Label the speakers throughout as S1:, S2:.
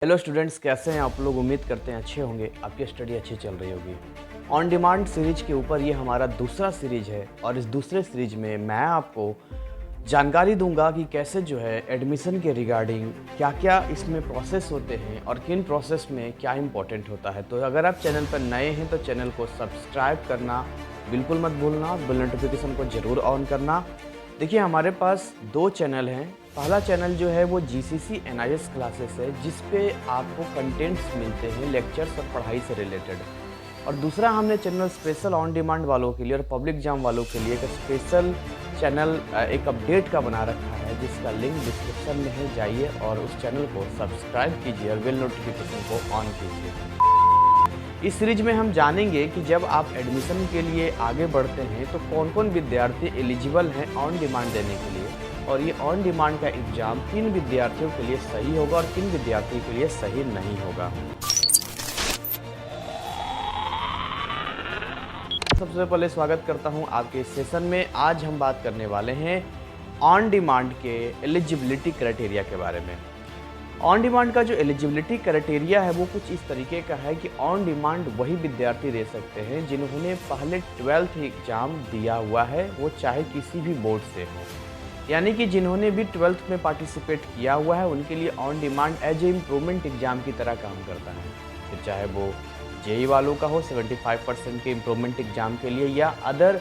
S1: Hello students, कैसे हैं आप लोग। उम्मीद करते हैं अच्छे होंगे, आपकी स्टडी अच्छी चल रही होगी। ऑन डिमांड सीरीज के ऊपर ये हमारा दूसरा सीरीज है और इस दूसरे सीरीज में मैं आपको जानकारी दूंगा कि कैसे जो है एडमिशन के रिगार्डिंग क्या क्या इसमें प्रोसेस होते हैं और किन प्रोसेस में क्या इंपॉर्टेंट होता है। तो अगर आप चैनल पर नए हैं तो चैनल को सब्सक्राइब करना बिल्कुल मत भूलना, बेल नोटिफिकेशन को ज़रूर ऑन करना। देखिए, हमारे पास दो चैनल हैं। पहला चैनल जो है वो जीसीसी एनआईएस क्लासेस है, जिस पे आपको कंटेंट्स मिलते हैं लेक्चर्स और पढ़ाई से रिलेटेड। और दूसरा हमने चैनल स्पेशल ऑन डिमांड वालों के लिए और पब्लिक एग्जाम वालों के लिए एक स्पेशल चैनल एक अपडेट का बना रखा है, जिसका लिंक डिस्क्रिप्शन में है। जाइए और उस चैनल को सब्सक्राइब कीजिए और बेल नोटिफिकेशन को ऑन कीजिए। इस सीरीज में हम जानेंगे कि जब आप एडमिशन के लिए आगे बढ़ते हैं तो कौन कौन विद्यार्थी एलिजिबल हैं ऑन डिमांड देने के लिए, और ये ऑन डिमांड का एग्ज़ाम किन विद्यार्थियों के लिए सही होगा और किन विद्यार्थियों के लिए सही नहीं होगा। सबसे पहले स्वागत करता हूं आपके इस सेशन में। आज हम बात करने वाले हैं ऑन डिमांड के एलिजिबिलिटी क्राइटेरिया के बारे में। ऑन डिमांड का जो एलिजिबिलिटी क्राइटेरिया है वो कुछ इस तरीके का है कि ऑन डिमांड वही विद्यार्थी दे सकते हैं जिन्होंने पहले 12th एग्ज़ाम दिया हुआ है, वो चाहे किसी भी बोर्ड से हो। यानी कि जिन्होंने भी 12th में पार्टिसिपेट किया हुआ है उनके लिए on demand as a improvement exam की तरह काम करता है। फिर चाहे वो जेई वालों का हो 75% के इम्प्रूवमेंट एग्ज़ाम के लिए, या अदर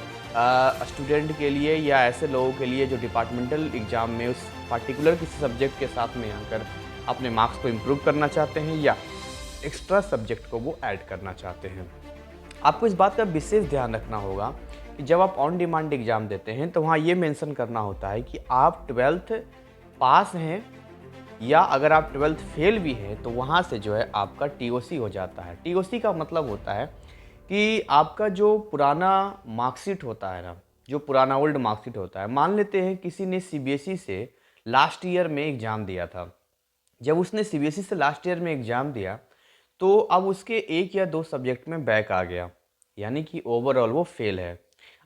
S1: स्टूडेंट के लिए, या ऐसे लोगों के लिए जो डिपार्टमेंटल एग्ज़ाम में उस पार्टिकुलर किसी सब्जेक्ट के साथ में आकर अपने मार्क्स को इम्प्रूव करना चाहते हैं या एक्स्ट्रा सब्जेक्ट को वो ऐड करना चाहते हैं। आपको इस बात का विशेष ध्यान रखना होगा कि जब आप ऑन डिमांड एग्ज़ाम देते हैं तो वहाँ ये मेंशन करना होता है कि आप 12th पास हैं, या अगर आप 12th फेल भी हैं तो वहाँ से जो है आपका टीओसी हो जाता है। टीओसी का मतलब होता है कि आपका जो पुराना मार्कशीट होता है ना, जो पुराना ओल्ड मार्कशीट होता है, मान लेते हैं किसी ने सीबीएसई से लास्ट ईयर में एग्ज़ाम दिया था। जब उसने सीबीएसई से लास्ट ईयर में एग्ज़ाम दिया तो अब उसके एक या दो सब्जेक्ट में बैक आ गया, यानी कि ओवरऑल वो फेल है।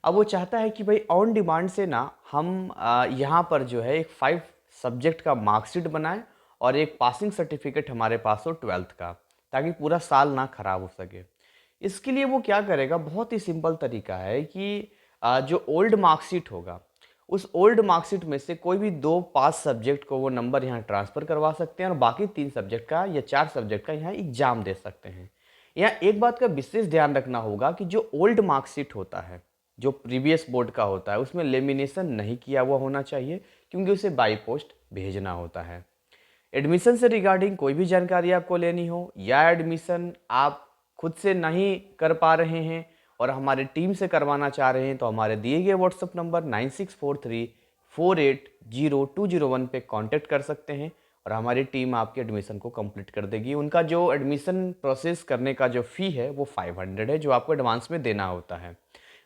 S1: अब वो चाहता है कि भाई ऑन डिमांड से ना हम यहाँ पर जो है एक 5 सब्जेक्ट का मार्कशीट बनाएं और एक पासिंग सर्टिफिकेट हमारे पास हो 12th का, ताकि पूरा साल ना खराब हो सके। इसके लिए वो क्या करेगा, बहुत ही सिंपल तरीका है कि जो ओल्ड मार्कशीट होगा उस ओल्ड मार्कशीट में से कोई भी 2 पास सब्जेक्ट को वो नंबर यहाँ ट्रांसफ़र करवा सकते हैं और बाकी 3 सब्जेक्ट का या 4 सब्जेक्ट का यहाँ एग्ज़ाम दे सकते हैं। यहाँ एक बात का विशेष ध्यान रखना होगा कि जो ओल्ड मार्कशीट होता है, जो प्रीवियस बोर्ड का होता है, उसमें लेमिनेशन नहीं किया हुआ होना चाहिए, क्योंकि उसे बाई पोस्ट भेजना होता है। एडमिशन से रिगार्डिंग कोई भी जानकारी आपको लेनी हो या एडमिशन आप खुद से नहीं कर पा रहे हैं और हमारे टीम से करवाना चाह रहे हैं, तो हमारे दिए गए व्हाट्सएप नंबर 9643480201 पे कांटेक्ट कर सकते हैं और हमारी टीम आपके एडमिशन को कंप्लीट कर देगी। उनका जो एडमिशन प्रोसेस करने का जो फ़ी है वो 500 है, जो आपको एडवांस में देना होता है।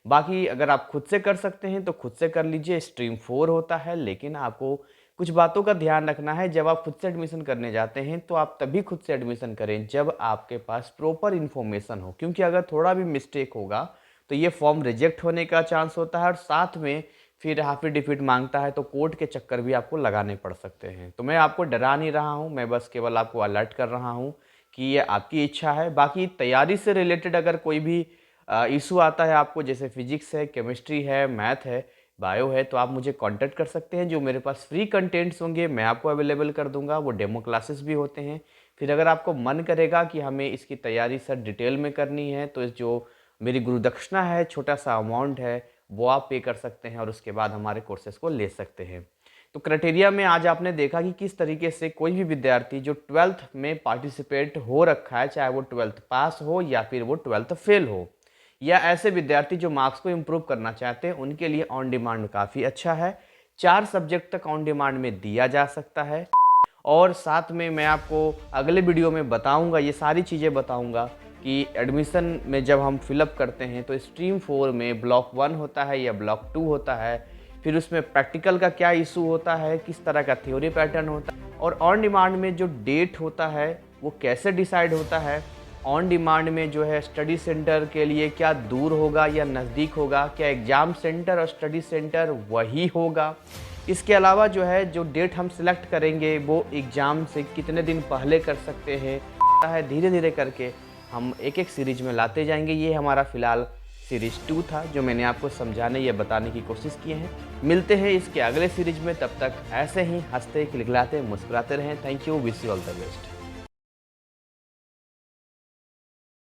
S1: बाकी अगर आप खुद से कर सकते हैं तो खुद से कर लीजिए। स्ट्रीम 4 होता है, लेकिन आपको कुछ बातों का ध्यान रखना है। जब आप खुद से एडमिशन करने जाते हैं तो आप तभी खुद से एडमिशन करें जब आपके पास प्रॉपर इन्फॉर्मेशन हो, क्योंकि अगर थोड़ा भी मिस्टेक होगा तो ये फॉर्म रिजेक्ट होने का चांस होता है और साथ में फिर एफिडेविट मांगता है, तो कोर्ट के चक्कर भी आपको लगाने पड़ सकते हैं। तो मैं आपको डरा नहीं रहा हूँ, मैं बस केवल आपको अलर्ट कर रहा हूँ कि ये आपकी इच्छा है। बाकी तैयारी से रिलेटेड अगर कोई भी इशू आता है आपको, जैसे फिजिक्स है, केमिस्ट्री है, मैथ है, बायो है, तो आप मुझे कांटेक्ट कर सकते हैं। जो मेरे पास फ्री कंटेंट्स होंगे मैं आपको अवेलेबल कर दूंगा। वो डेमो क्लासेस भी होते हैं। फिर अगर आपको मन करेगा कि हमें इसकी तैयारी सर डिटेल में करनी है, तो जो मेरी गुरुदक्षिणा है, छोटा सा अमाउंट है, वो आप पे कर सकते हैं और उसके बाद हमारे कोर्सेज को ले सकते हैं। तो क्राइटेरिया में आज आपने देखा कि किस तरीके से कोई भी विद्यार्थी जो 12th में पार्टिसिपेट हो रखा है, चाहे वो 12th पास हो या फिर वो 12th फेल हो, या ऐसे विद्यार्थी जो मार्क्स को इम्प्रूव करना चाहते हैं, उनके लिए ऑन डिमांड काफ़ी अच्छा है। 4 सब्जेक्ट तक ऑन डिमांड में दिया जा सकता है। और साथ में मैं आपको अगले वीडियो में बताऊंगा, ये सारी चीज़ें बताऊंगा कि एडमिशन में जब हम फिलअप करते हैं तो स्ट्रीम 4 में ब्लॉक 1 होता है या ब्लॉक 2 होता है, फिर उसमें प्रैक्टिकल का क्या इशू होता है, किस तरह का थ्योरी पैटर्न होता है, और ऑन डिमांड में जो डेट होता है वो कैसे डिसाइड होता है। ऑन डिमांड में जो है स्टडी सेंटर के लिए क्या दूर होगा या नज़दीक होगा, क्या एग्ज़ाम सेंटर और स्टडी सेंटर वही होगा, इसके अलावा जो है जो डेट हम सिलेक्ट करेंगे वो एग्ज़ाम से कितने दिन पहले कर सकते हैं, धीरे धीरे करके हम एक एक सीरीज में लाते जाएंगे। ये हमारा फ़िलहाल सीरीज़ 2 था जो मैंने आपको समझाने या बताने की कोशिश की है। मिलते हैं इसके अगले सीरीज में, तब तक ऐसे ही हंसते खिलखिलाते मुस्कुराते रहें। Thank you, wish you all the best.